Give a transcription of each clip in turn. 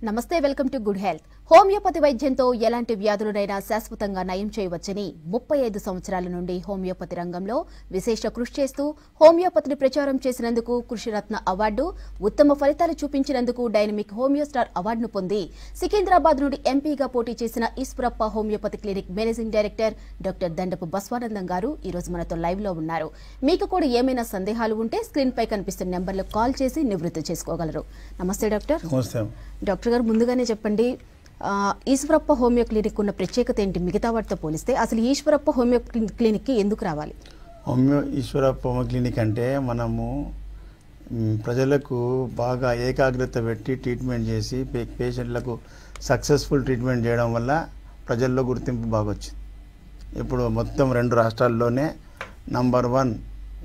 నమస్తే, welcome to Good Health. Homeopathy వైద్యంతో ఎలాంటి వ్యాధులనైనా శాశ్వతంగా నయం చేయవచ్చని 35 సంవత్సరాల నుండి హోమియోపతి రంగంలో విశేష కృషి చేస్తూ హోమియోపతిని ప్రచారం చేసినందుకు కృషిరత్న అవార్డు, ఉత్తమ ఫలితాలు చూపించినందుకు డైనమిక్ హోమియో స్టార్ అవార్డును పొంది సికింద్రాబాద్ నుండి ఎంపీగా పోటీ చేసిన Eshwarappa homeopathy clinic managing director doctor Dandapu Baswanandam గారు ఈ రోజు మనతో లైవ్ లో ఉన్నారు. మీకు కూడా ఏమైనా సందేహాలు ఉంటే స్క్రీన్ పై కనిపిస్తున్న నెంబర్లకు కాల్ చేసి నివృత్తి చేసుకోగలరు. నమస్తే డాక్టర్. డాక్టర్ గారు, ముందుగానే చెప్పండి, ఈశ్వరప్ప హోమియో క్లినిక్ ఉన్న ప్రత్యేకత ఏంటి? మిగతా వాటితో పోలిస్తే అసలు ఈశ్వరప్ప హోమియో క్లినిక్కి ఎందుకు రావాలి? ఈశ్వరప్ప హోమియో క్లినిక్ అంటే మనము ప్రజలకు బాగా ఏకాగ్రత పెట్టి ట్రీట్మెంట్ చేసి పేషెంట్లకు సక్సెస్ఫుల్ ట్రీట్మెంట్ చేయడం వల్ల ప్రజల్లో గుర్తింపు బాగా వచ్చింది. ఇప్పుడు మొత్తం 2 రాష్ట్రాల్లోనే నంబర్ 1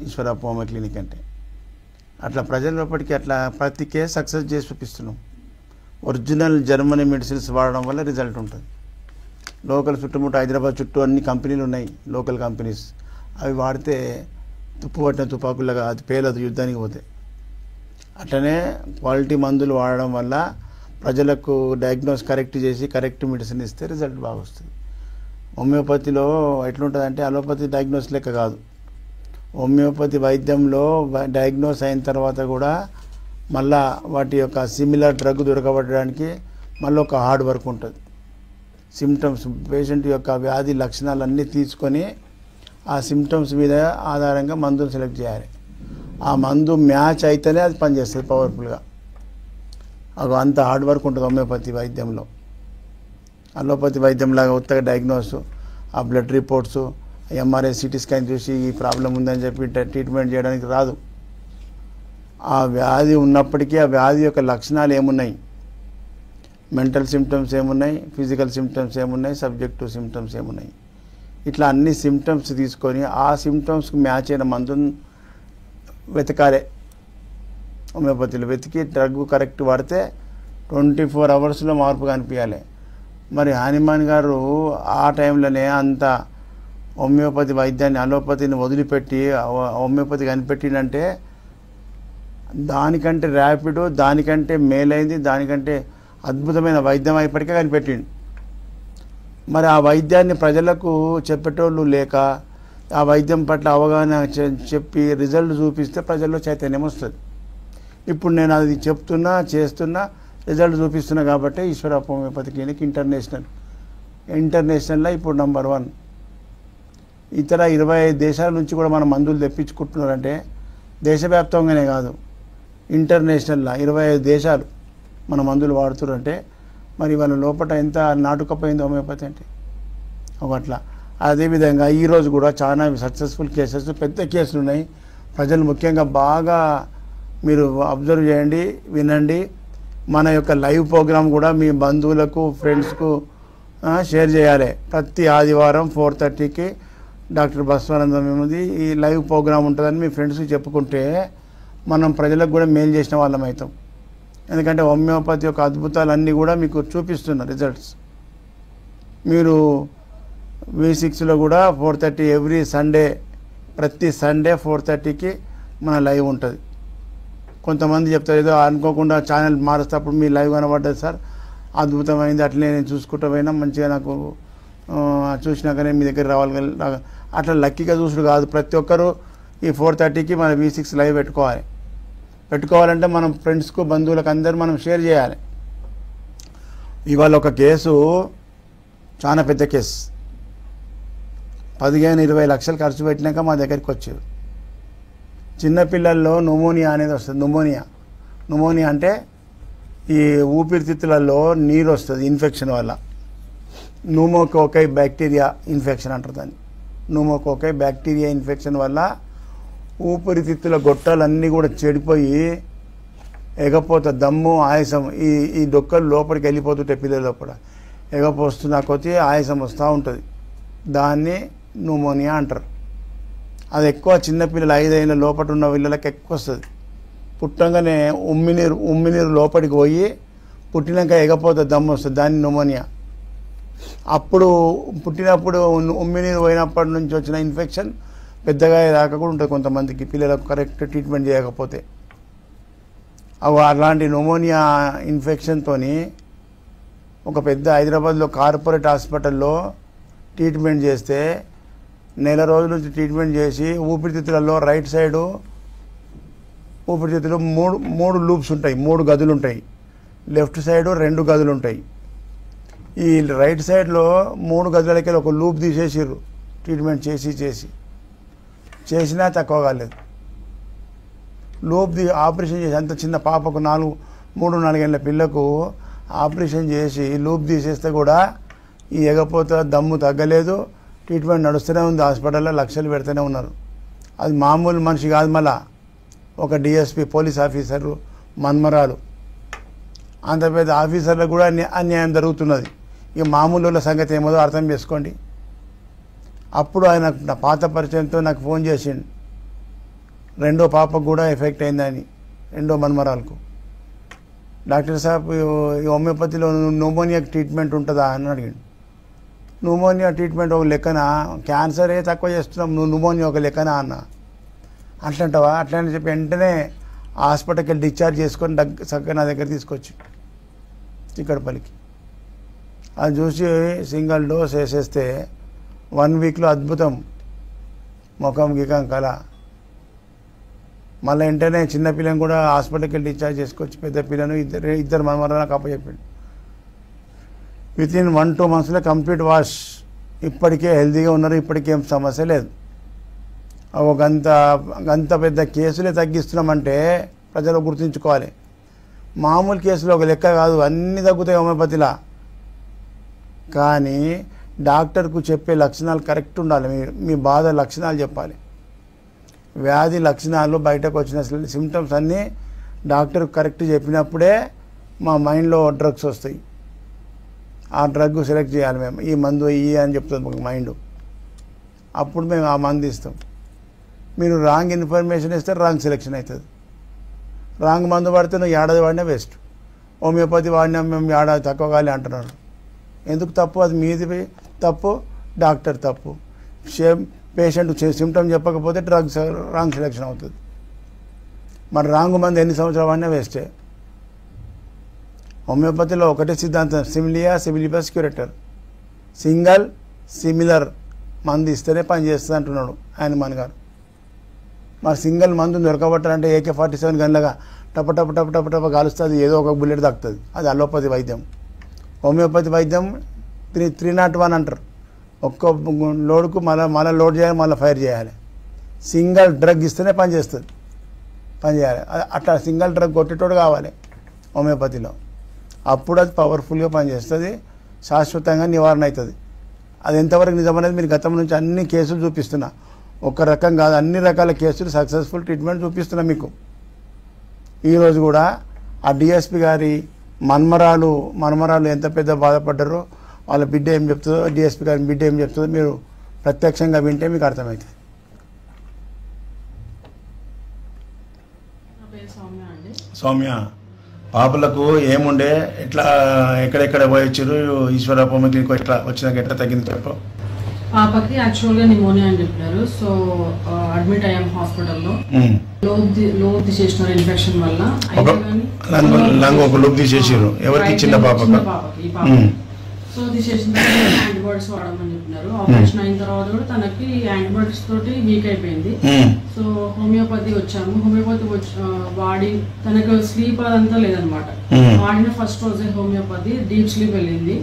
ఈశ్వరప్ప హోమియో క్లినిక్ అంటే. అట్లా ప్రజల లోపలికి అట్లా ప్రతి కేసు సక్సెస్ చేసి చూపిస్తున్నాం. ఒరిజినల్ జర్మనీ మెడిసిన్స్ వాడడం వల్ల రిజల్ట్ ఉంటుంది. లోకల్ చుట్టుముట్టు హైదరాబాద్ చుట్టూ అన్ని కంపెనీలు ఉన్నాయి, లోకల్ కంపెనీస్. అవి వాడితే తుప్పు పట్టిన తుపాకులుగా అది పేలదు యుద్ధానికి పోతే. అట్లనే క్వాలిటీ మందులు వాడడం వల్ల ప్రజలకు డయాగ్నోస్ కరెక్ట్ చేసి కరెక్ట్ మెడిసిన్ ఇస్తే రిజల్ట్ బాగా వస్తుంది. హోమియోపతిలో ఎట్లుంటుందంటే అలోపతి డయాగ్నోస్ లెక్క కాదు. హోమియోపతి వైద్యంలో డయాగ్నోస్ అయిన తర్వాత కూడా మళ్ళా వాటి యొక్క సిమిలర్ డ్రగ్ దొరకబడడానికి మళ్ళీ ఒక హార్డ్ వర్క్ ఉంటుంది. సిమ్టమ్స్, పేషెంట్ యొక్క వ్యాధి లక్షణాలన్నీ తీసుకొని ఆ సిమ్టమ్స్ మీద ఆధారంగా మందులు సెలెక్ట్ చేయాలి. ఆ మందు మ్యాచ్ అయితేనే అది పనిచేస్తుంది పవర్ఫుల్గా. అది అంత హార్డ్ వర్క్ ఉంటుంది హోమియోపతి వైద్యంలో. అలోపతి వైద్యంలాగా ఉత్తగా డయాగ్నోస్, ఆ blood reports, MRI, CT scan చూసి ఈ ప్రాబ్లం ఉందని చెప్పి ట్రీట్మెంట్ చేయడానికి రాదు. ఆ వ్యాధి ఉన్నప్పటికీ ఆ వ్యాధి యొక్క లక్షణాలు ఏమున్నాయి, మెంటల్ సిమ్టమ్స్ ఏమున్నాయి, ఫిజికల్ సిమ్టమ్స్ ఏమున్నాయి, సబ్జెక్టివ్ సిమ్టమ్స్ ఏమున్నాయి, ఇట్లా అన్ని సిమ్టమ్స్ తీసుకొని ఆ సిమ్టమ్స్కి మ్యాచ్ అయిన మందును వెతకాలే. హోమియోపతిలో వెతికి డ్రగ్ కరెక్ట్ వాడితే 24 అవర్స్లో మార్పు కనిపించాలి. మరి హనుమాన్ గారు ఆ టైంలోనే అంత హోమియోపతి వైద్యాన్ని అలోపతిని వదిలిపెట్టి హోమియోపతి కనిపెట్టిందంటే దానికంటే ర్యాపిడ్, దానికంటే మేలైంది, దానికంటే అద్భుతమైన వైద్యం అయిప్పటికే కనిపెట్టిండు. మరి ఆ వైద్యాన్ని ప్రజలకు చెప్పేటోళ్ళు లేక ఆ వైద్యం పట్ల అవగాహన చెప్పి రిజల్ట్ చూపిస్తే ప్రజల్లో చైతన్యం వస్తుంది. ఇప్పుడు నేను అది చెప్తున్నా, చేస్తున్నా, రిజల్ట్ చూపిస్తున్నా కాబట్టి ఈశ్వరప్ప హోమియోపతి క్లినిక్ ఇంటర్నేషనల్లో ఇప్పుడు నంబర్ 1. ఇతర 25 దేశాల నుంచి కూడా మన మందులు తెప్పించుకుంటున్నారంటే దేశవ్యాప్తంగానే కాదు, ఇంటర్నేషనల్లో 25 దేశాలు మన మందులు వాడుతున్నారంటే మరి వాళ్ళ లోపల ఎంత నాటుకపోయింది హోమియోపతి అంటే అట్లా. అదేవిధంగా ఈరోజు కూడా చాలా సక్సెస్ఫుల్ కేసెస్, పెద్ద కేసులు ఉన్నాయి. ప్రజలు ముఖ్యంగా బాగా మీరు అబ్జర్వ్ చేయండి, వినండి. మన యొక్క లైవ్ ప్రోగ్రామ్ కూడా మీ బంధువులకు, ఫ్రెండ్స్కు షేర్ చేయాలి. ప్రతి ఆదివారం 4:30కి డాక్టర్ బస్వానందం ఏముంది ఈ లైవ్ ప్రోగ్రామ్ ఉంటుందని మీ ఫ్రెండ్స్కి చెప్పుకుంటే మనం ప్రజలకు కూడా మేలు చేసిన వాళ్ళం అవుతాం. ఎందుకంటే హోమియోపతి యొక్క అద్భుతాలన్నీ కూడా మీకు చూపిస్తున్న రిజల్ట్స్. మీరు V6లో కూడా 4:30 ఎవ్రీ సండే, ప్రతి సండే 4:30కి మన లైవ్ ఉంటుంది. కొంతమంది చెప్తారు ఏదో అనుకోకుండా ఛానల్ మారుస్తప్పుడు మీ లైవ్ కనబడ్డది సార్, అద్భుతమైంది, అట్లనే నేను చూసుకుంటూ పోయినా మంచిగా నాకు చూసినాకనే మీ దగ్గర రావాలి. అట్లా లక్కీగా చూసుడు కాదు. ప్రతి ఒక్కరూ ఈ 4:30కి మన V6 లైవ్ పెట్టుకోవాలంటే మనం ఫ్రెండ్స్కు, బంధువులకు అందరూ మనం షేర్ చేయాలి. ఇవాళ ఒక కేసు, చాలా పెద్ద కేసు, 15-20 లక్షలు ఖర్చు పెట్టినాక మా దగ్గరికి వచ్చారు. చిన్నపిల్లల్లో న్యూమోనియా అనేది వస్తుంది. న్యూమోనియా అంటే ఈ ఊపిరితిత్తులలో నీరు వస్తుంది ఇన్ఫెక్షన్ వల్ల. న్యూమోకోకై బ్యాక్టీరియా ఇన్ఫెక్షన్ అంటారు దాన్ని. న్యూమోకోకై బ్యాక్టీరియా ఇన్ఫెక్షన్ వల్ల ఊపిరితిత్తుల గొట్టాలన్నీ కూడా చెడిపోయి ఎగపోత, దమ్ము, ఆయాసం, ఈ డొక్కలు లోపలికి వెళ్ళిపోతుంటాయి. పిల్లల లోపల ఎగపోస్తున్న కొద్దీ ఆయాసం వస్తూ ఉంటుంది. దాన్ని న్యూమోనియా అంటారు. అది ఎక్కువ చిన్నపిల్లలు 5 ఏళ్ళ లోపల ఉన్న పిల్లలకి ఎక్కువ వస్తుంది. పుట్టంగానే ఉమ్మినీరు లోపలికి పోయి పుట్టినాక ఎగపోత, దమ్ము వస్తుంది, దాన్ని న్యూమోనియా. అప్పుడు పుట్టినప్పుడు ఉమ్మినీరు పోయినప్పటి నుంచి వచ్చిన ఇన్ఫెక్షన్ పెద్దగా దాకా కూడా ఉంటుంది కొంతమందికి, పిల్లలకు కరెక్ట్ ట్రీట్మెంట్ చేయకపోతే. అలాంటి న్యూమోనియా ఇన్ఫెక్షన్తో ఒక పెద్ద హైదరాబాద్లో కార్పొరేట్ హాస్పిటల్లో ట్రీట్మెంట్ చేస్తే నెల రోజుల నుంచి ట్రీట్మెంట్ చేసి ఊపిరితిత్తులలో రైట్ సైడు ఊపిరితిత్తులు మూడు లూప్స్ ఉంటాయి, 3 గదులు ఉంటాయి. లెఫ్ట్ సైడ్ 2 గదులు ఉంటాయి. ఈ రైట్ సైడ్లో 3 గదులకి ఒక లూప్ తీసేసిర్రు. ట్రీట్మెంట్ చేసినా తక్కువ కాలేదు. లూప్ ఆపరేషన్ చేసి అంత చిన్న పాపకు 3-4 ఏళ్ళ పిల్లకు ఆపరేషన్ చేసి లూప్ తీసేస్తే కూడా ఈ ఎగపోత దమ్ము తగ్గలేదు. ట్రీట్మెంట్ నడుస్తూనే ఉంది. హాస్పిటల్లో లక్షలు పెడుతూనే ఉన్నారు. అది మామూలు మనిషి కాదు. మళ్ళా ఒక డిఎస్పీ పోలీస్ ఆఫీసరు మన్మరాలు, అంత పెద్ద ఆఫీసర్లకు కూడా అన్యాయం జరుగుతున్నది. ఇక మామూలు సంగతి ఏమో అర్థం చేసుకోండి. అప్పుడు ఆయన నా పాత పరిచయంతో నాకు ఫోన్ చేసిండు. 2వ పాపకు కూడా ఎఫెక్ట్ అయిందని, 2వ మన్మరాలకు. డాక్టర్ సాబ్ ఈ హోమియోపతిలో న్యూమోనియా ట్రీట్మెంట్ ఉంటుందా అని అడిగాడు. న్యూమోనియా ట్రీట్మెంట్ ఒక లెక్కన, క్యాన్సరే తక్కువ చేస్తున్నాం, నువ్వు న్యూమోనియా ఒక లెక్కన అన్న. అట్లంటావా? అట్లా అని చెప్పి వెంటనే హాస్పిటల్కి వెళ్ళి డిశ్చార్జ్ చేసుకొని చక్కగా నా దగ్గర తీసుకొచ్చి చిక్కడపల్లికి. అది చూసి సింగిల్ డోస్ వేసేస్తే 1 వీక్లో అద్భుతం, ముఖం గికం కళ. మళ్ళీ వెంటనే చిన్న పిల్లని కూడా హాస్పిటల్కి వెళ్ళి డిశ్చార్జ్ చేసుకొచ్చి పెద్ద పిల్లను ఇద్దరు మనమరాలకు అప్పచెప్పాడు. వితిన్ 1-2 మంత్స్లో కంప్లీట్ వాష్. ఇప్పటికే హెల్తీగా ఉన్నారు. ఇప్పటికేం సమస్య లేదు. గంత పెద్ద కేసులే తగ్గిస్తున్నామంటే ప్రజలు గుర్తుంచుకోవాలి. మామూలు కేసులు ఒక లెక్క కాదు, అన్నీ తగ్గుతాయి హోమియోపతిలా. కానీ డాక్టర్కు చెప్పే లక్షణాలు కరెక్ట్ ఉండాలి. మీ బాధ లక్షణాలు చెప్పాలి. వ్యాధి లక్షణాలు బయటకు వచ్చిన సిమ్టమ్స్ అన్నీ డాక్టర్ కరెక్ట్ చెప్పినప్పుడే మా మైండ్లో డ్రగ్స్ వస్తాయి. ఆ డ్రగ్ సెలెక్ట్ చేయాలి మేము. ఈ మందు అని చెప్తుంది మాకు మైండ్. అప్పుడు మేము ఆ మందు ఇస్తాం. మీరు రాంగ్ ఇన్ఫర్మేషన్ ఇస్తే రాంగ్ సెలెక్షన్ అవుతుంది. రాంగ్ మందు పడితే నువ్వు ఏడాది వాడినా వేస్ట్. హోమియోపతి వాడినా మేము ఏడాది తక్కువ కాలే అంటున్నారు. ఎందుకు తప్పు? అది మీది తప్పు, డాక్టర్ తప్పు. పేషెంట్ సిమ్టమ్ చెప్పకపోతే డ్రగ్స్ రాంగ్ సెలెక్షన్ అవుతుంది. మరి రాంగ్ మందు ఎన్ని సంవత్సరాలు వాడినా వేస్టే. హోమియోపతిలో ఒకటే సిద్ధాంతం, సిమిలియా సిమిలిబస్ క్యూరేటర్. సింగల్ సిమిలర్ మందు ఇస్తేనే పనిచేస్తుంది అంటున్నాడు ఆయన మనగారు. మరి సింగిల్ మందు దొరకబట్టాలంటే AK-47 గన్లుగా టప టప టప టప టప కాలుస్తుంది, ఏదో ఒక బుల్లెట్ దక్కుతుంది. అది అలోపతి వైద్యం. హోమియోపతి వైద్యం 301 అంటారు. ఒక్క లోడ్కు మళ్ళీ లోడ్ చేయాలి, మళ్ళీ ఫైర్ చేయాలి. సింగిల్ డ్రగ్ ఇస్తేనే పనిచేయాలి. అట్లా సింగిల్ డ్రగ్ కొట్టేటోడు కావాలి హోమియోపతిలో. అప్పుడు అది పవర్ఫుల్గా పనిచేస్తుంది, శాశ్వతంగా నివారణ అవుతుంది. అది ఎంతవరకు నిజమనేది మీరు గతం నుంచి అన్ని కేసులు చూపిస్తున్నా. ఒక రకం కాదు, అన్ని రకాల కేసులు సక్సెస్ఫుల్ ట్రీట్మెంట్ చూపిస్తున్నా మీకు. ఈరోజు కూడా ఆ డిఎస్పి గారి మన్మరాలు ఎంత పెద్ద బాధపడ్డారో, వాళ్ళ బిడ్డ ఏం చెప్తుందో, డిఎస్పి గారి బిడ్డ ఏం చెప్తుందో మీరు ప్రత్యక్షంగా వింటే మీకు అర్థమవుతుంది. సౌమ్య, పాపలకు ఏముండే, ఎట్లా ఎక్కడెక్కడ పోయొచ్చారు, ఈశ్వర హోమియోపతికి ఎట్లా వచ్చినాక ఎట్లా తగ్గింది చెప్పు. పాపకి యాక్చువల్గా నిమోనియా అని చెప్పారు. సో అడ్మిట్ అయ్యాం హాస్పిటల్లో. లోబ్ తీసేసినారు ఇన్ఫెక్షన్ వల్ల. ఒక లోబ్ తీసేసారు. ఎవరికి? చిన్న పాపకి. సో తీసేసిన తర్వాత యాంటీబయాటిక్స్ వాడమని చెప్పినారు. ఆపరేషన్ అయిన తర్వాత కూడా తనకి యాంటీబయాటిక్స్ తోటి వీక్ అయిపోయింది. సో హోమియోపతి వచ్చాము. హోమియోపతి వాడి తనకు స్లీప్ అదంతా లేదనమాట. వాడిన ఫస్ట్ రోజే హోమియోపతి డీప్ స్లీప్ వెళ్ళింది.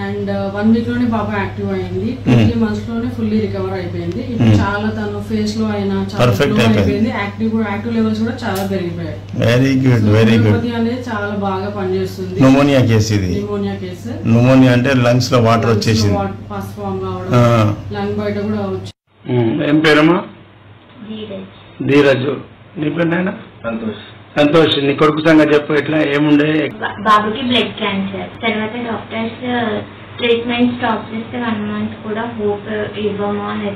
అండ్ 1 వీక్ లోనే పాప యాక్టివ్ అయింది. 2 months లోనే ఫుల్లీ రికవర్ అయిపోయింది. ఇప్పుడు చాలా తను ఫేస్ లో అయినా చాలా అయిపోయింది. యాక్టివ్ లెవెల్స్ కూడా చాలా పెరిగిపోయాయి. Very good, very good. Homeopathy అనేది చాలా బాగా పనిచేస్తుంది. న్యూమోనియా కేసు ఇది. న్యూమోనియా అంటే లంగ్స్ లో వాటర్ వచ్చేసింది, ఫస్ట్ ఫామ్ రావడం, లంగ్ బయట కూడా వచ్చి. ఏం పేరమ్మా? ధీరజ్. నీ పేరు నాయన? సంతోష్. నీ కొడుకు సంగతి చెప్పు, ఎట్లా ఏముండే? బాబుకి బ్లడ్ క్యాన్సర్. తర్వాత డాక్టర్స్ ట్రీట్మెంట్ స్టాప్ చేస్తే 1 month కూడా హోప్ ఇవ్వము అని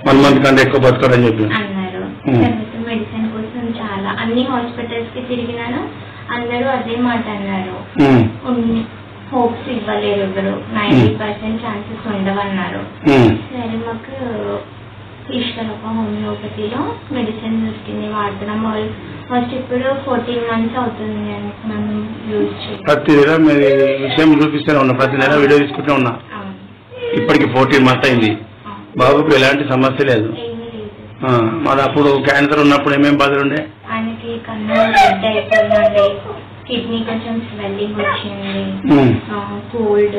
1 month కంటే ఎక్కువ బతకడని చెప్పి అన్నారు. తర్వాత మెడిసిన్ కోసం చాలా అన్ని హాస్పిటల్స్ కి తిరిగినాను. అందరూ అదే మాట అన్నారు, హోప్స్ ఇవ్వలేరు, ఎవరు 90% ఛాన్సెస్ ఉండవన్నారు. సరే మాకు ఈశ్వరప్ప హోమియోపతిలో మెడిసిన్ దొరికింది, వాడుతున్నాం. ఆల్మోస్ట్ ఇప్పుడు 14 months అవుతుంది మనం యూజ్ చేయాలి. ప్రతి నెల మీరు విషయం చూపిస్తూనే ఉన్నా, ప్రతి నెల వీడియో తీసుకుంటూ ఉన్నా. ఇప్పటికి 14 months అయింది. బాబుకు ఎలాంటి సమస్య లేదు. మరి అప్పుడు క్యాన్సర్ ఉన్నప్పుడు ఏమేమి బాధలు ఉండే? ఆయనకి కన్ను రెడ్ అయిపోయిందండి, కిడ్నీ కొంచెం స్వెల్లింగ్ వచ్చింది, కోల్డ్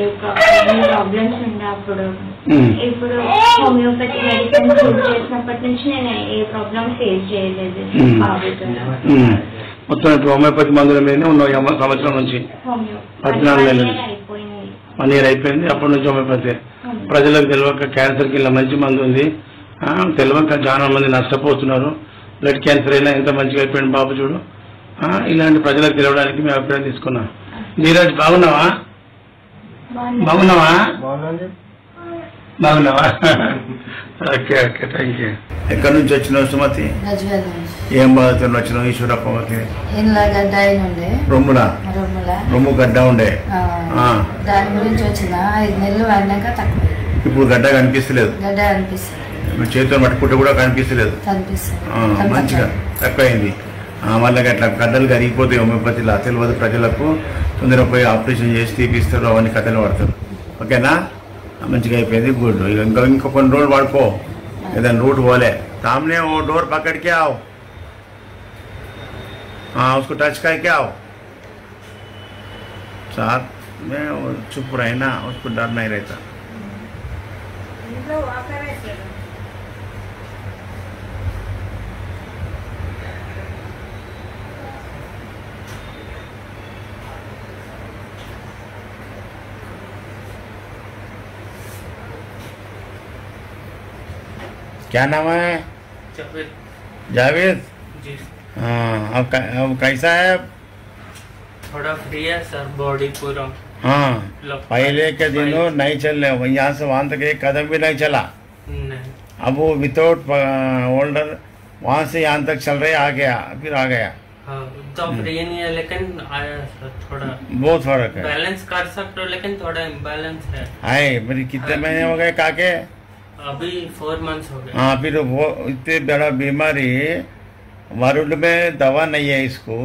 ప్రాబ్లమ్స్ ఉండే అప్పుడు. ఇప్పుడు హోమియోపతి మెడిసిన్ యూజ్ చేసినప్పటి నుంచి నేను ఏ ప్రాబ్లం ఫేస్ చేయలేదు బాబుతో. మొత్తం ఇప్పుడు హోమియోపతి మందుల మీదనే ఉన్నావు సంవత్సరం నుంచి? 14 నెలలు, 1 year అయిపోయింది. అప్పటి నుంచి హోమియోపతి. ప్రజలకు తెలియక క్యాన్సర్కి ఇలా మంచి మందు ఉంది, తెలియక చాలా మంది నష్టపోతున్నారు. బ్లడ్ క్యాన్సర్ అయినా ఎంత మంచిగా అయిపోయింది బాబు చూడు. ఇలాంటి ప్రజలకు తెలియడానికి మీ అభిప్రాయం తీసుకున్నా. నీరజ్ బాగున్నావా? బాగున్నావా? బాగున్నావా? Okay okay, thank you. ఎక్కడి నుంచి వచ్చినావు సుమతి? ఏం బాధతో వచ్చినావు? ఈశ్వరప్పకి రొమ్ము గడ్డ ఉండే, దాని గురించి వచ్చిన 5 నెలలు వాడినాక తక్కువ. ఇప్పుడు గడ్డ కనిపిస్తలేదు, చేతితో పట్టుకుంటే కూడా కనిపిస్తలేదు, మంచిగా తక్కువైంది. మళ్ళీ అట్లా గడ్డలు కరిగిపోతాయి హోమియోపతిలా, తెలియదు ప్రజలకు. తొందరగా పోయి ఆపరేషన్ చేసి తీపిస్తారు, అవన్నీ కథలు పడతారు. ఓకేనా? మంచిగా అయిపోయింది, గుడ్. ఇంకా కొన్ని రోజులు వాడుకో, ఏదైనా రూట్ పోలే. सामने वो डोर पकड़ के आओ, हाँ उसको टच करके आओ. साथ में चुप रहे ना, उसको डर नहीं रहता. क्या नाम है? जावेद जी. हाँ, अब कैसा है? थोड़ा फ्री है सर, बॉडी पूरा. हाँ, पहले के दिनों नहीं चल रहे, यहाँ से वहाँ तक एक कदम भी नहीं चला. नहीं. अब वो विदाउट होल्डर वहाँ से यहाँ तक चल रहे, आ गया, फिर आ गया. हाँ, तो फ्री नहीं है लेकिन आया सर, थोड़ा बहुत फर्क है. बैलेंस कर सकते हो लेकिन थोड़ा इम्बैलेंस है. हाय, मेरी कितने महीने हो गए काके? अभी 4 months हो गए. हाँ, फिर वो इतने बड़ा बीमारी, वर्ल्ड में दवा नहीं है इसको.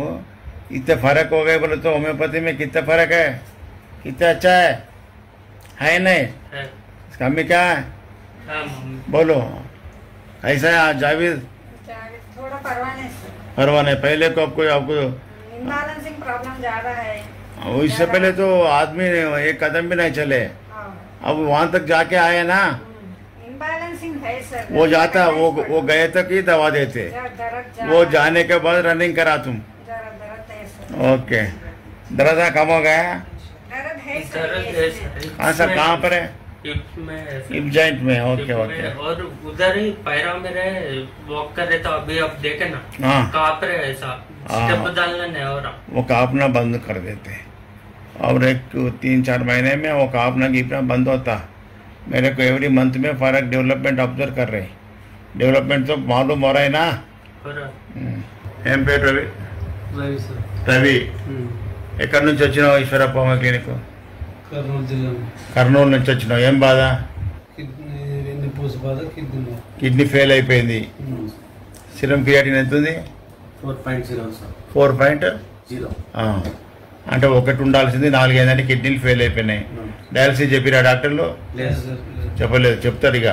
इतने फर्क हो गए बोले तो होम्योपैथी में कितना फर्क है? कितना अच्छा है नहीं? कमी क्या है? बोलो ऐसा है जावेद? थोड़ा परवाह नहीं. पहले को आपको इम्बैलेंसिंग प्रॉब्लम ज्यादा है. इससे पहले तो आदमी एक कदम भी नहीं चले, अब वहाँ तक जाके आए ना. है सर. वो जाता, वो गए तक ही दवा देते, वो जाने के बाद रनिंग करा तुम. ओके, दर्द कम हो गया? दर्द है सर. हाँ सर, कहाँ पर है? हिप जॉइंट में. Okay okay. और उधर ही पैरों में रहे, वॉक कर रहे तो अभी आप देखे ना. हाँ, कांप रहे ऐसा, स्टेप डालना नहीं हो रहा. वो कांपना बंद कर देते, और एक 3-4 महीने में वो कांपना गिपना बंद होता. मेरे को एवरी मंथ में फर्क डेवलपमेंट ऑब्जर्व कर रहे. डेवलपमेंट तो मालूम हो रहा है ना. ఏం పేరు? రవి. రవి, ఎక్కడి నుంచి వచ్చినావు? ఈశ్వరప్ప క్లినిక్. కర్నూలు నుంచి వచ్చినావు. ఏం బాధ? కిడ్నీ ఫెయిల్ అయిపోయింది. సిరం క్రియాటిన్ ఎంత ఉంది? 4.0. అంటే 1 ఉండాల్సింది 4 అయిందంటే కిడ్నీలు ఫెయిల్ అయిపోయినాయి. డయాలసిస్ చెప్పిరా డాక్టర్లు? చెప్పలేదు, చెప్తారు ఇక.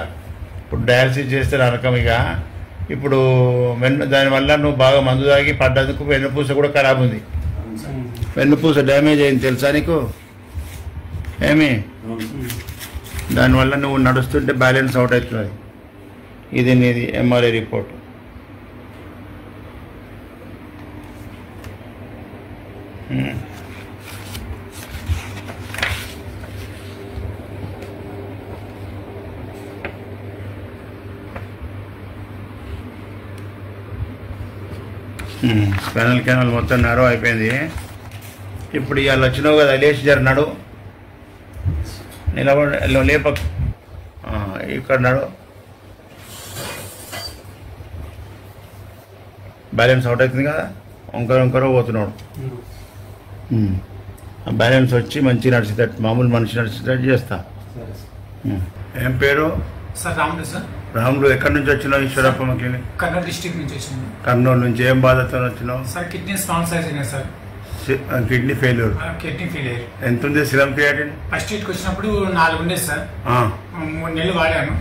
ఇప్పుడు డయాలసిస్ చేస్తే రకం ఇక. ఇప్పుడు దానివల్ల నువ్వు బాగా మందు తాగి పడ్డందుకు వెన్నుపూస కూడా ఖరాబ్ ఉంది. వెన్నుపూస డ్యామేజ్ అయింది తెలుసా నీకు? ఏమి దానివల్ల నువ్వు నడుస్తుంటే బ్యాలెన్స్ అవుట్ అవుతుంది. ఇది నీది ఎంఆర్ఐ రిపోర్ట్. స్పైనల్ కెనాల్ మొత్తం నరవ అయిపోయింది. ఇప్పుడు ఇవాళ వచ్చినావు కదా, లేచి జరన్నాడు, నిలబడి లేప, ఇక్కడ నాడు బ్యాలెన్స్ అవుట్ అవుతుంది కదా, వంకర పోతున్నాడు. బ్యాలెన్స్ వచ్చి మంచి నడిచేటట్టు, మామూలు మనిషి నడిచేటట్టు చేస్తా. ఏం పేరు? సార్ రాముడు సార్. రాములు ఎక్కడి నుంచి వచ్చినావు ఈశ్వరప్పమ్మ క్లినిక్? కర్నూలు డిస్ట్రిక్ట్ నుంచి వచ్చింది. కర్నూలు నుంచి. ఏం బాధతో వచ్చినావు? సార్ కిడ్నీ స్మాల్ సైజ్ అయినా sir. Kidney failure. Kidney failure. ఎంత ఉంది సిరం క్రియాటిన్? ఫస్ట్ ఇట్కి వచ్చినప్పుడు 4 ఉండేది సార్. 3 నెలలు వాడాను.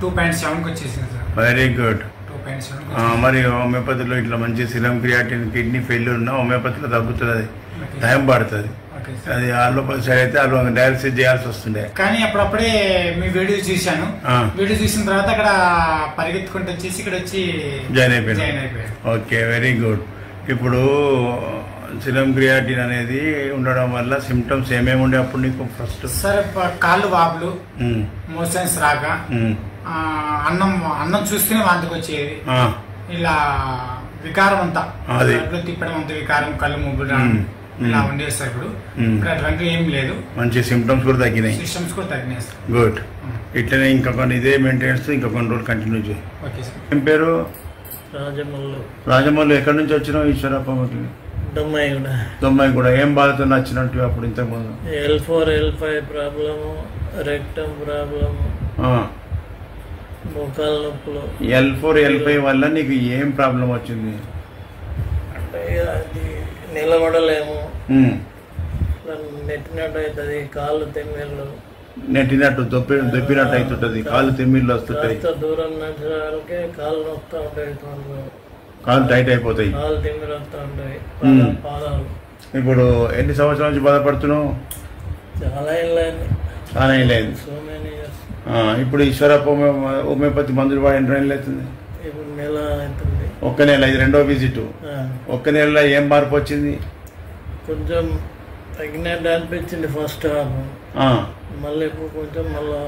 2.7కి వచ్చేసింది సార్. Very good. 2.7. మరి హోమియోపతిలో ఇట్లా మంచి సిరం క్రియాటిన్ కిడ్నీ ఫెయిల్యూర్ ఉన్నా హోమియోపతిలో తగ్గుతుంది. అది టైం పడుతుంది. అది అలోపతి సైడ్ అయితే వాళ్ళు డయాలసిస్ చేయాల్సి వస్తుండే. కానీ అప్పుడప్పుడే మీ వీడియో చూశాను. వీడియో చూసిన తర్వాత అక్కడ పరిగెత్తుకుంటూ వచ్చేసి ఇక్కడ వచ్చి జాయిన్ అయిపోయాను. Okay, very good. ఇప్పుడు సిరం క్రియాటిన్ అనేది ఉండడం వల్ల సిమ్టమ్స్ ఏమేమి ఉండే అప్పుడు నీకు? ఫస్ట్ సార్ కాళ్ళు వాపులు, మోషన్స్ రాక, అన్నం చూస్తేనే వాంతికి వచ్చేది, ఇలా వికారం అంతా తిప్పడం అంతా వికారం, కళ్ళు ముగ్గులు ఇలా ఉండేది సార్. ఇప్పుడు అటువంటి ఏం లేదు. మంచి సిమ్టమ్స్ కూడా తగ్గినాయి. సిస్టమ్స్ కూడా తగ్గినాయి సార్. గుడ్. ఇట్లనే ఇంకా కొన్ని ఇదే మెయింటెనెన్స్ ఇంకా కొన్ని రోజులు కంటిన్యూ చేయి. Okay sir. ఏం పేరు? రాజమల్లు. రాజమల్లు. ఎక్కడి నుంచి వచ్చినావు ఈశ్వరప్పమ్మకి? దొమ్మాయి కూడా. ఏం బాధతో నచ్చినట్టు అప్పుడు ఇంతకుముందు? L4 L5 problem, rectum problem, మోకాల నొప్పులు. L4 L5 వల్ల నీకు ఏం ప్రాబ్లం వచ్చింది? అంటే అది నిలబడలేము, నెట్టినట్టు అవుతుంది, కాళ్ళు తిమ్మిళ్ళు. నెట్టినట్టు దొప్పినట్టు అవుతుంటది, కాళ్ళు తిమ్మిళ్ళు వస్తుంటాయి. దూరం నడిచే కాళ్ళు నొప్పుతూ ఉంటాయి, కాళ్ళు టైట్ అయిపోతాయి, కాళ్ళు తిమ్మిళ్ళు వస్తూ ఉంటాయి, పాదాలు. ఇప్పుడు ఎన్ని సంవత్సరాల నుంచి బాధపడుతున్నావు? చాలా ఏం లేదు. So many years. ఇప్పుడు ఈశ్వరప్ప హోమియోపతి మందులు వాడి ఎన్ని రోజులు అవుతుంది? ఇప్పుడు నెల అవుతుంది. ఒక్క నెల. ఇది రెండో విజిట్. ఒక్క నెలలో ఏం మార్పు వచ్చింది? కొంచెం తగ్గినట్టు అనిపించింది ఫస్ట్ హాఫ్. మళ్ళీ ఇప్పుడు కొంచెం మళ్ళీ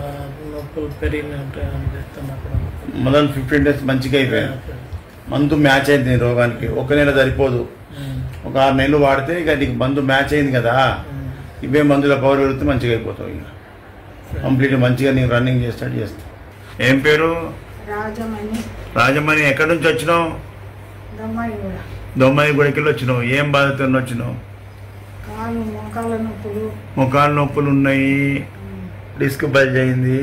నొప్పులు పెరిగినట్టు అనిపిస్తున్నప్పుడు. మొదలు 15 days మంచిగా అయిపోయాయి. మందు మ్యాచ్ అయింది రోగానికి. ఒక నెల సరిపోదు, ఒక 6 నెలలు వాడితే ఇక నీకు మందు మ్యాచ్ అయింది కదా. ఇవే మందుల పవర్ పెడితే మంచిగా అయిపోతావు. ఇక కంప్లీట్ మంచిగా నీకు రన్నింగ్ చేస్తాడు చేస్తావు. ఏం పేరు? రాజమణి. ఎక్కడి నుంచి వచ్చినావు? దొమ్మాయి గుడికి వచ్చినావు. ఏం బాధతో వచ్చినావు? మొకాల నొప్పులు ఉన్నాయి, డిస్క్ బల్జ్ అయింది,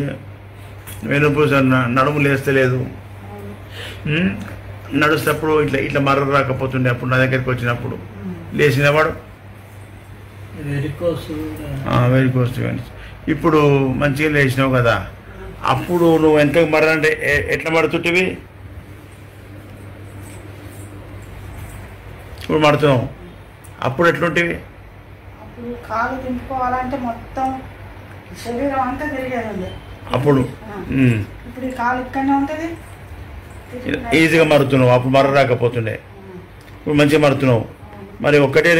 వెనుపూస నడుము లేస్తలేదు, నడుస్తప్పుడు ఇట్లా ఇట్లా మర్ర రాకపోతుండే. అప్పుడు నా దగ్గరికి వచ్చినప్పుడు లేచినవాడు వెరికోస్ట్. ఇప్పుడు మంచిగా లేచినావు కదా. అప్పుడు నువ్వు వెనకకి మర్ర అంటే ఎట్లా మడుతుంటివి? ఇప్పుడు మడుతున్నావు. అప్పుడు ఎట్లుంటివి? కాలు తింపుకోవాలంటే మొత్తం శరీరం అంతా తిరిగేది. అప్పుడు ఇప్పుడు ఈ కాలు ఇక్కడనే ఉంటుంది, ఈజీగా మరుతున్నావు. అప్పుడు మర్ర రాకపోతుండే, ఇప్పుడు మంచిగా మరుతున్నావు. మరి ఒక్కటే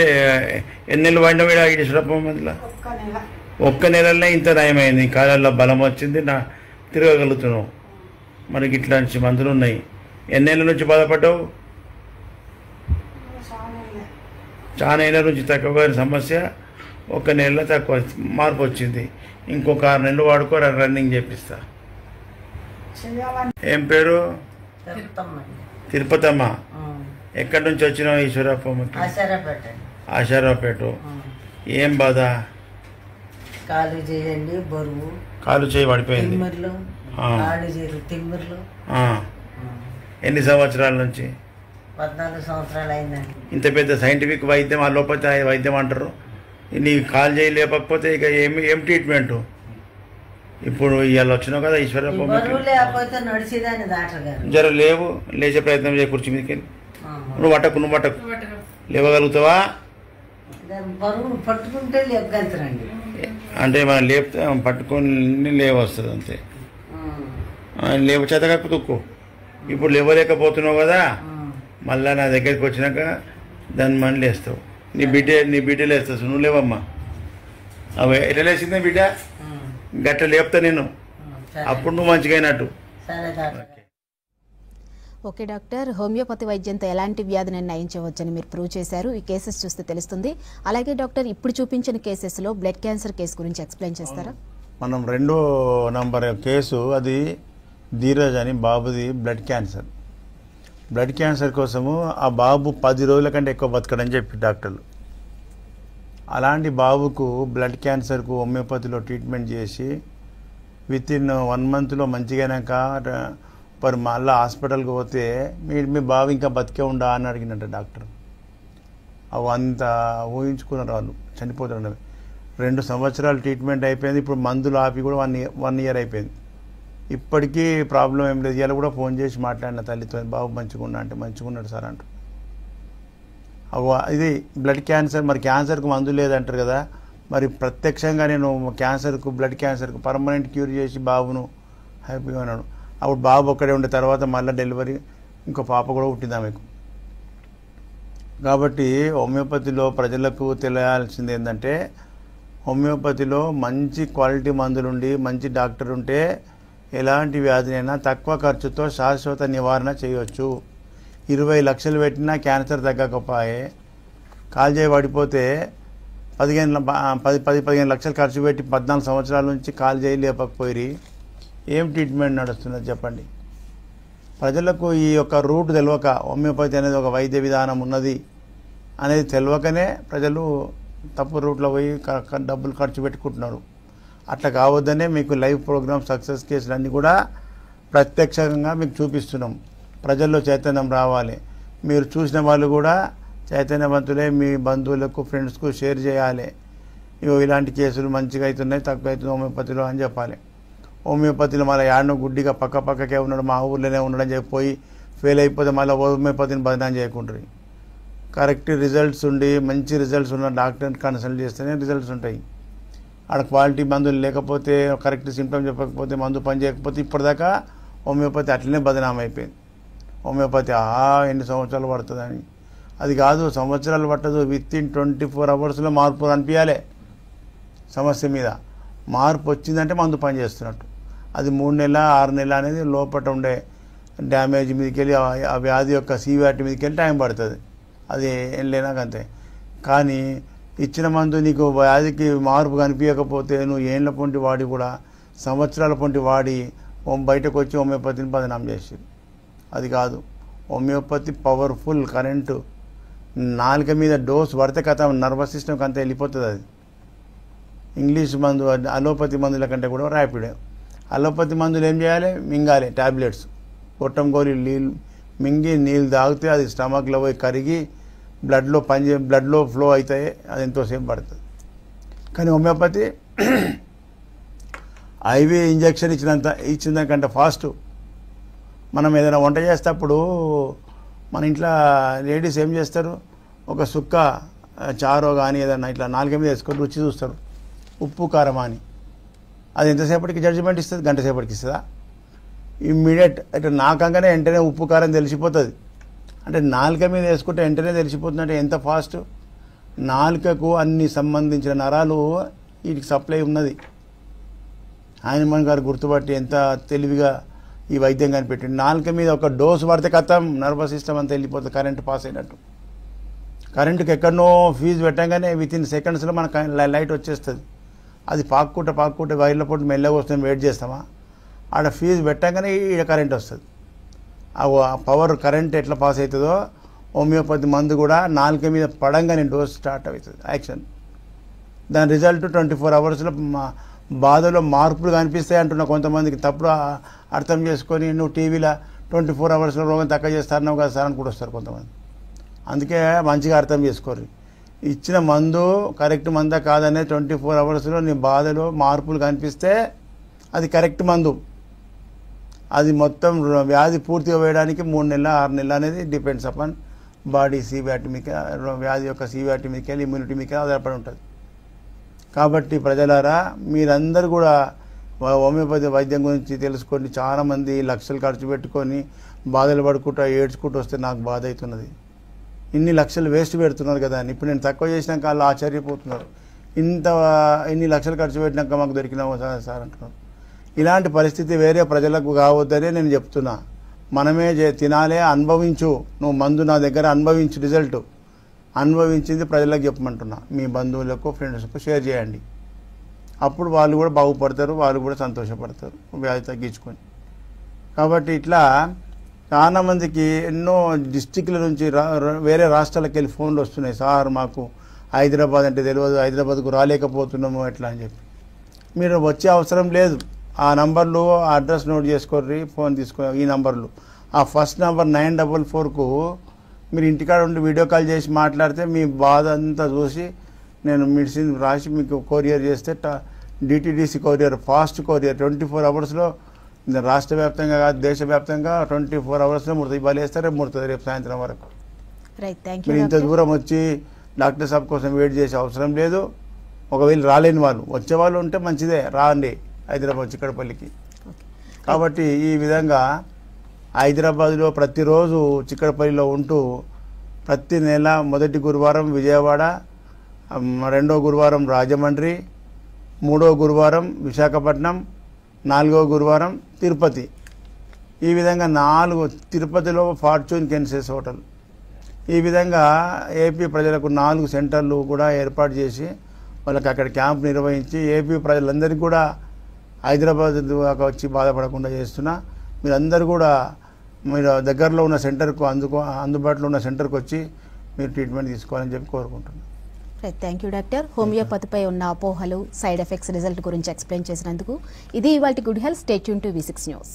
ఎన్ని నెలలు వాడినావు ఈశ్వరప్ప మందులో? ఒక్క నెలలోనే ఇంత నయమైంది, కాళ్ళల్లో బలం వచ్చింది, తిరగగలుగుతున్నావు. మనకి ఇట్లాంటి మందులు ఉన్నాయి. ఎన్ని నెలల నుంచి బాధపడ్డావు? చాలా ఏళ్ళ నుంచి తక్కువ సమస్య, ఒక నెలలో తక్కువ మార్పు వచ్చింది. ఇంకొక 6 నెలలు వాడుకో, రన్నింగ్ చేపిస్తా. ఏం పేరు? తిరుపతమ్మ. ఎక్కడి నుంచి వచ్చినావు ఈశ్వరప్పమ్మకి? ఆశారావుపేట. ఏం బాధ? కాలు చేయండి బరువు, కాలు చేయి పడిపోయింది. తిమ్మిర్లు. ఎన్ని సంవత్సరాల నుంచి? 14 సంవత్సరాలు అయిందండి. ఇంత పెద్ద సైంటిఫిక్ వైద్యం, అలోపతి వైద్యం అంటారు. నీ కాలు చేయి లేకపోతే ఇక ఏం ట్రీట్మెంట్? ఇప్పుడు ఇవాళ వచ్చినావు కదా ఈశ్వరప్ప. లేకపోతే నడిచేదాన్ని డాక్టర్ గారు. జర లేవు, లేచే ప్రయత్నం చేయ, కుర్చీ మీదకి వెళ్ళి. నువ్వు పట్టకు లేవగలుగుతావా? బరువు పట్టుకుంటే లేపగలుగుతారండి. అంటే మనం లేపితే పట్టుకొని లేవస్తుంది అంతే. లేవ చేత కాకపోతే ఉక్కు. ఇప్పుడు లేవలేకపోతున్నావు కదా, మళ్ళా నా దగ్గరికి వచ్చినాక దాన్ని మళ్ళీ లేస్తావు. నీ బిడ్డ లేస్తావు, నువ్వు లేవమ్మా. అవి ఎట్లా లేచిందే బిడ్డ? గట్ట లేపుతా నేను, అప్పుడు నువ్వు మంచిగా అయినట్టు. ఓకే డాక్టర్, హోమియోపతి వైద్యంతో ఎలాంటి వ్యాధిని నయించవచ్చని మీరు ప్రూవ్ చేశారు. ఈ కేసెస్ చూస్తే తెలుస్తుంది. అలాగే డాక్టర్, ఇప్పుడు చూపించిన కేసెస్లో బ్లడ్ క్యాన్సర్ కేసు గురించి ఎక్స్ప్లెయిన్ చేస్తారా? మనం 2వ నంబర్ కేసు, అది ధీరజ్ అని బాబుది బ్లడ్ క్యాన్సర్. బ్లడ్ క్యాన్సర్ కోసము ఆ బాబు 10 రోజుల కంటే ఎక్కువ బతకడని చెప్పి డాక్టర్లు. అలాంటి బాబుకు బ్లడ్ క్యాన్సర్కు హోమియోపతిలో ట్రీట్మెంట్ చేసి విత్ ఇన్ 1 monthలో మంచిగానాక మరి మళ్ళీ హాస్పిటల్కి పోతే మీ బాబు ఇంకా బతికే ఉండా అని అడిగినట్ట డాక్టర్. అవి అంత ఊహించుకున్నారు వాళ్ళు, చనిపోతున్నారు. 2 సంవత్సరాలు ట్రీట్మెంట్ అయిపోయింది, ఇప్పుడు మందులు ఆపి కూడా 1 year అయిపోయింది. ఇప్పటికీ ప్రాబ్లం ఏం లేదు. ఇలా కూడా ఫోన్ చేసి మాట్లాడిన తల్లితో, బాబు మంచిగున్నా అంటే మంచిగున్నాడు సార్ అంటారు. ఇది బ్లడ్ క్యాన్సర్, మరి క్యాన్సర్కు మందు లేదంటారు కదా, మరి ప్రత్యక్షంగా నేను క్యాన్సర్కు, బ్లడ్ క్యాన్సర్కు పర్మనెంట్ క్యూర్ చేసి బాబును హ్యాపీగా ఉన్నాడు. అప్పుడు బాబు ఒక్కడే ఉండే, తర్వాత మళ్ళీ డెలివరీ ఇంకో పాప కూడా పుట్టింది ఆమెకు. కాబట్టి హోమియోపతిలో ప్రజలకు తెలియాల్సింది ఏంటంటే, హోమియోపతిలో మంచి క్వాలిటీ మందులుండి మంచి డాక్టర్ ఉంటే ఎలాంటి వ్యాధినైనా తక్కువ ఖర్చుతో శాశ్వత నివారణ చేయవచ్చు. 20 లక్షలు పెట్టినా క్యాన్సర్ తగ్గకపోయే, కాల్జేయి పడిపోతే 15 లక్షలు ఖర్చు పెట్టి 14 సంవత్సరాల నుంచి కాల్జేయి లేపకపోయి ఏం ట్రీట్మెంట్ నడుస్తున్నది చెప్పండి. ప్రజలకు ఈ యొక్క రూట్ తెలియక, హోమియోపతి అనేది ఒక వైద్య విధానం ఉన్నది అనేది తెలియకనే ప్రజలు తప్పు రూట్లో పోయి డబ్బులు ఖర్చు పెట్టుకుంటున్నారు. అట్లా కావద్దనే మీకు లైవ్ ప్రోగ్రామ్ సక్సెస్ కేసులు అన్నీ కూడా ప్రత్యక్షంగా మీకు చూపిస్తున్నాం. ప్రజల్లో చైతన్యం రావాలి. మీరు చూసిన వాళ్ళు కూడా చైతన్యవంతులే, మీ బంధువులకు, ఫ్రెండ్స్కు షేర్ చేయాలి. ఇలాంటి కేసులు మంచిగా అవుతున్నాయి, తక్కువ అవుతుంది హోమియోపతిలో అని చెప్పాలి. హోమియోపతిలో మళ్ళీ యాడనో గుడ్డిగా పక్కకే ఉన్నాడు, మా ఊర్లోనే ఉన్నాడని చెప్పి ఫెయిల్ అయిపోతే మళ్ళీ హోమియోపతిని బదనాం చేయకుంటారు. కరెక్ట్ రిజల్ట్స్ ఉండి మంచి రిజల్ట్స్ ఉన్న డాక్టర్ని కన్సల్ట్ చేస్తేనే రిజల్ట్స్ ఉంటాయి. ఆడ క్వాలిటీ మందులు లేకపోతే, కరెక్ట్ సింప్టమ్ చెప్పకపోతే, మందు పని చేయకపోతే ఇప్పటిదాకా హోమియోపతి అట్లనే బదనాం అయిపోయింది. హోమియోపతి ఎన్ని సంవత్సరాలు పడుతుందని. అది కాదు, సంవత్సరాలు పట్టదు, విత్ ఇన్ 24 hours మార్పు అనిపించాలి. సమస్య మీద మార్పు వచ్చిందంటే మందు పని చేస్తున్నట్టు. అది 3 నెలల 6 నెలల అనేది లోపల ఉండే డ్యామేజ్ మీదకి వెళ్ళి, ఆ వ్యాధి యొక్క సీవియారిటీ మీదకి వెళ్ళి టైం పడుతుంది. అది ఏం లేనాకంతే. కానీ ఇచ్చిన మందు నీకు వ్యాధికి మార్పు కనిపించకపోతే నువ్వు ఏళ్ళ పొంటి వాడి కూడా సంవత్సరాల పొంటి వాడి బయటకు వచ్చి హోమియోపతిని బదనాం చేసి, అది కాదు. హోమియోపతి పవర్ఫుల్ కరెంటు, నాలుక మీద డోస్ పడితే కథ నర్వస్ సిస్టమ్కి అంతా వెళ్ళిపోతుంది. అది ఇంగ్లీష్ మందు, అలోపతి మందుల కంటే కూడా ర్యాపిడ్. అలోపతి మందులు ఏం చేయాలి? మింగాలి టాబ్లెట్స్, గొట్టం గోళీ నీళ్ళు మింగి నీళ్ళు తాగితే అది స్టమక్లో పోయి కరిగి బ్లడ్లో ఫ్లో అవుతాయి, అది ఎంతోసేపు పడుతుంది. కానీ హోమియోపతి ఐవీ ఇంజెక్షన్ ఇచ్చినందుకంటే ఫాస్ట్. మనం ఏదైనా వంట చేసేటప్పుడు మన ఇంట్లో లేడీస్ ఏం చేస్తారు, ఒక సుక్క చారో కానీ ఏదైనా ఇట్లా నాలుక మీద వేసుకొని రుచి చూస్తారు, ఉప్పు కారమా అని. అది ఎంతసేపటికి జడ్జిమెంట్ ఇస్తుంది? గంట సేపటికి ఇస్తుందా? ఇమ్మీడియట్ అంటే నాకంగానే వెంటనే ఉప్పు కారం తెలిసిపోతుంది. అంటే నాలుక మీద వేసుకుంటే వెంటనే తెలిసిపోతుంది. అంటే ఎంత ఫాస్ట్! నాలుకకు అన్ని సంబంధించిన నరాలు వీటికి సప్లై ఉన్నది. హైన్మన్ గారు గుర్తుపట్టి ఎంత తెలివిగా ఈ వైద్యం కనిపెట్టింది. నాలుక మీద ఒక డోసు పడితే కథం నర్వస్ సిస్టమ్ అంతా వెళ్ళిపోతుంది, కరెంటు పాస్ అయినట్టు. కరెంటుకి ఎక్కడనో ఫీజు పెట్టగానే విత్ ఇన్ సెకండ్స్లో మనకు లైట్ వచ్చేస్తుంది. అది పాక్కుంటే వైర్ల పొట్టు మెల్లగా వస్తుంది, వెయిట్ చేస్తామా? ఆడ ఫీజు పెట్టగానే ఈడ కరెంట్ వస్తుంది. ఆ పవర్ కరెంట్ ఎట్లా పాస్ అవుతుందో హోమియోపతి మందు కూడా నాలుక మీద పడంగానే డోస్ స్టార్ట్ అవుతుంది యాక్షన్. దాని రిజల్ట్ 24 hours బాధలో మార్పులు కనిపిస్తాయి అంటున్నా. కొంతమందికి తప్పుడు అర్థం చేసుకొని నువ్వు టీవీలో 24 hours రోగం తక్కువ చేస్తారన్నావు కదా సార్ అని కూడా వస్తారు కొంతమంది. అందుకే మంచిగా అర్థం చేసుకోరు. ఇచ్చిన మందు కరెక్ట్ మందా కాదనే 24 hours నీ బాధలో మార్పులు కనిపిస్తే అది కరెక్ట్ మందు. అది మొత్తం వ్యాధి పూర్తిగా వేయడానికి 3 నెలల 6 నెలలు అనేది డిపెండ్స్ అపాన్ బాడీ సీవియారిటీ మీద, వ్యాధి యొక్క సీవియారిటీ మీదకి వెళ్ళి ఇమ్యూనిటీ మీదకి ఆధారపడి ఉంటుంది. కాబట్టి ప్రజలారా మీరందరూ కూడా హోమియోపతి వైద్యం గురించి తెలుసుకోండి. చాలామంది లక్షలు ఖర్చు పెట్టుకొని బాధలు పడుకుంటూ ఏడ్చుకుంటూ వస్తే నాకు బాధ అవుతున్నది. ఇన్ని లక్షలు వేస్ట్ పెడుతున్నారు కదా అని. ఇప్పుడు నేను తక్కువ చేసినాక వాళ్ళు ఆశ్చర్యపోతున్నారు, ఇన్ని లక్షలు ఖర్చు పెట్టినాక మాకు దొరికినాము సార్ అంటున్నారు. ఇలాంటి పరిస్థితి వేరే ప్రజలకు కావద్దనే నేను చెప్తున్నా. మనమే తినాలే, అనుభవించు. నువ్వు మందు నా దగ్గర అనుభవించు, రిజల్ట్ అనుభవించింది ప్రజలకు చెప్పమంటున్నా. మీ బంధువులకు, ఫ్రెండ్స్కు షేర్ చేయండి. అప్పుడు వాళ్ళు కూడా బాగుపడతారు, వాళ్ళు కూడా సంతోషపడతారు వ్యాధి తగ్గించుకొని. కాబట్టి ఇట్లా చాలామందికి ఎన్నో డిస్టిక్ల నుంచి వేరే రాష్ట్రాలకు వెళ్ళి ఫోన్లు వస్తున్నాయి, సార్ మాకు హైదరాబాద్ అంటే తెలియదు, హైదరాబాద్కు రాలేకపోతున్నాము ఎట్లా అని చెప్పి. మీరు వచ్చే అవసరం లేదు. ఆ నంబర్లు అడ్రస్ నోట్ చేసుకోర్రి, ఫోన్ తీసుకో. ఈ నంబర్లు ఆ ఫస్ట్ నంబర్ 944కు మీరు ఇంటికాడ ఉండి వీడియో కాల్ చేసి మాట్లాడితే మీ బాధ అంతా చూసి నేను మెడిసిన్ రాసి మీకు కొరియర్ చేస్తే డిటిడిసి కొరియర్, ఫాస్ట్ కొరియర్ 24 అవర్స్లో రాష్ట్ర వ్యాప్తంగా కాదు దేశవ్యాప్తంగా 24 అవర్స్లో ఇవాళ వేస్తే రేపు ముడుతుంది, రేపు సాయంత్రం వరకు. మీరు ఇంత దూరం వచ్చి డాక్టర్ సాబ్ కోసం వెయిట్ చేసే అవసరం లేదు. ఒకవేళ రాలేని వాళ్ళు వచ్చేవాళ్ళు ఉంటే మంచిదే, రాండి హైదరాబాద్ చిక్కడపల్లికి. కాబట్టి ఈ విధంగా హైదరాబాద్లో ప్రతిరోజు చిక్కడపల్లిలో ఉంటూ ప్రతి నెల మొదటి గురువారం విజయవాడ, రెండో గురువారం రాజమండ్రి, మూడో గురువారం విశాఖపట్నం, నాలుగో గురువారం తిరుపతి. ఈ విధంగా 4 తిరుపతిలో ఫార్చ్యూన్ కెన్సెస్ హోటల్. ఈ విధంగా ఏపీ ప్రజలకు 4 సెంటర్లు కూడా ఏర్పాటు చేసి వాళ్ళకి అక్కడ క్యాంప్ నిర్వహించి ఏపీ ప్రజలందరికీ కూడా హైదరాబాద్ దాకా వచ్చి బాధపడకుండా చేస్తున్నా. మీరందరూ కూడా మీరు దగ్గరలో ఉన్న సెంటర్కు అందుబాటులో ఉన్న సెంటర్కి వచ్చి మీరు ట్రీట్మెంట్ తీసుకోవాలని చెప్పి కోరుకుంటున్నాను. Thank you doctor. హోమియోపతిపై ఉన్న అపోహలు, సైడ్ ఎఫెక్ట్స్, రిజల్ట్ గురించి ఎక్స్ప్లెయిన్ చేసినందుకు. ఇది ఇవాల్టి good health. Stay tune to V6 news.